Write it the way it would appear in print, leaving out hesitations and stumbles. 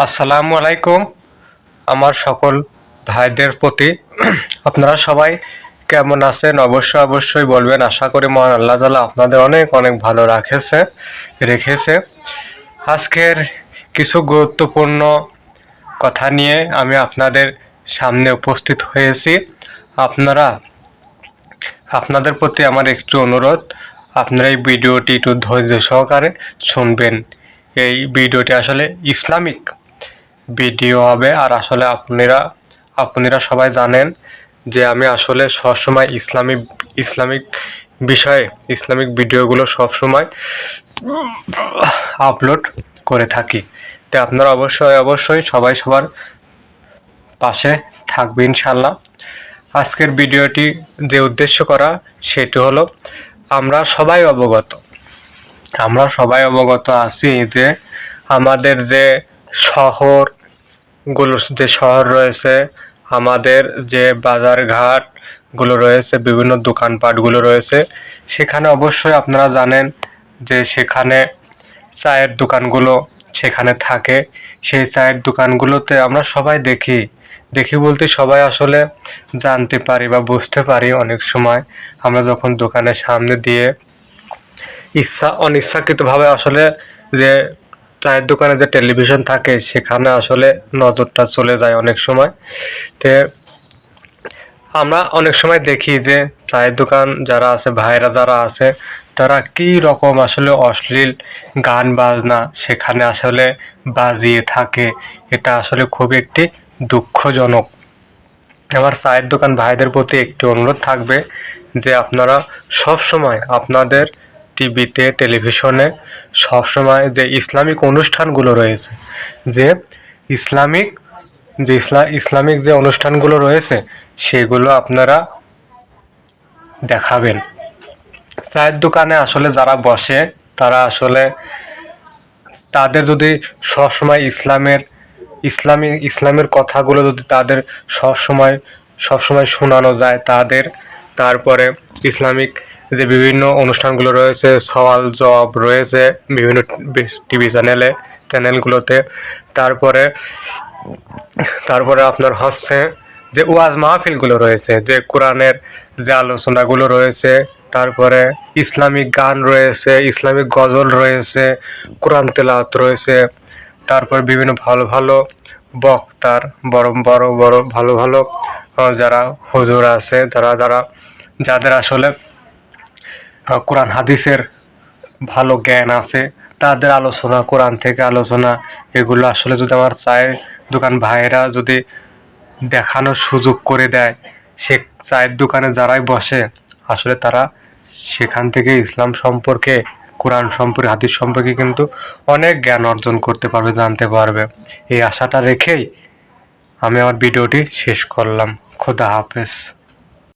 আসসালামু আলাইকুম আমার সকল ভাইদের প্রতি। আপনারা সবাই কেমন আছেন অবশ্যই বলবেন। আশা করি মহান আল্লাহ তাআলা আপনাদের অনেক অনেক ভালো রেখেছে। আজকের কিছু গুরুত্বপূর্ণ কথা নিয়ে আমি আপনাদের সামনে উপস্থিত হয়েছি। আপনাদের প্রতি আমার একটু অনুরোধ, আপনারা এই ভিডিওটি একটু ধৈর্য সহকারে শুনবেন। এই ভিডিওটি আসলে ইসলামিক ভিডিও হবে। আর আসলে আপনারা সবাই জানেন যে আমি আসলে সবসময় ইসলামিক বিষয়ে ইসলামিক ভিডিওগুলো সবসময় আপলোড করে থাকি। তো আপনারা অবশ্যই সবাই সবার পাশে থাকবে ইনশাল্লাহ। আজকের ভিডিওটি যে উদ্দেশ্য করা সেটি হলো, আমরা সবাই অবগত আছি যে আমাদের যে শহর রয়েছে, আমাদের যে বাজারঘাটগুলো রয়েছে, বিভিন্ন দোকানপাটগুলো রয়েছে, সেখানে অবশ্যই আপনারা জানেন যে সেখানে চায়ের দোকানগুলো সেখানে থাকে। সেই চায়ের দোকানগুলোতে আমরা সবাই দেখি বলতে সবাই আসলে জানতে পারি বা বুঝতে পারি অনেক সময় আমরা যখন দোকানের সামনে দিয়ে অনিচ্ছাকৃতভাবে আসলে যে চায়ের দোকানে যে টেলিভিশন থাকে সেখানে আসলে নজরটা চলে যায় অনেক সময়। তে আমরা অনেক সময় দেখি যে চায়ের দোকান যারা আছে, ভাইরা যারা আছে, তারা কী রকম আসলে অশ্লীল গান বাজনা সেখানে আসলে বাজিয়ে থাকে। এটা আসলে খুব একটি দুঃখজনক। আমার চায়ের দোকান ভাইদের প্রতি একটি অনুরোধ থাকবে যে আপনারা সবসময় আপনাদের টিভিতে, টেলিভিশনে সবসময় যে ইসলামিক অনুষ্ঠানগুলো রয়েছে, যে ইসলামিক যে অনুষ্ঠানগুলো রয়েছে সেগুলো আপনারা দেখাবেন। চায়ের দোকানে আসলে যারা বসে তারা আসলে তাদের যদি সবসময় ইসলামের কথাগুলো যদি তাদের সবসময় শোনানো যায়, তারপরে ইসলামিক যে বিভিন্ন অনুষ্ঠানগুলো রয়েছে, সওয়াল জবাব রয়েছে বিভিন্ন টিভি চ্যানেলগুলোতে, তারপরে আপনার হচ্ছে যে ওয়াজ মাহফিলগুলো রয়েছে, যে কোরআনের যে আলোচনাগুলো রয়েছে, তারপরে ইসলামিক গান রয়েছে, ইসলামিক গজল রয়েছে, কোরআন তেলাওয়াত রয়েছে, তারপর বিভিন্ন ভালো ভালো বক্তার বড় ভালো যারা হুজুর আছে, যাদের আসলে কোরআন হাদিসের ভালো জ্ঞান আছে, তাদের আলোচনা, কোরআন থেকে আলোচনা, এগুলো আসলে যদি আমার চায়ের দোকান ভাইয়েরা যদি দেখানোর সুযোগ করে দেয়, সে চায়ের দোকানে যারাই বসে আসলে তারা সেখান থেকে ইসলাম সম্পর্কে, কোরআন সম্পর্কে, হাদিস সম্পর্কে কিন্তু অনেক জ্ঞান অর্জন করতে পারবে, জানতে পারবে। এই আশাটা রেখেই আমি আমার ভিডিওটি শেষ করলাম। খোদা হাফেজ।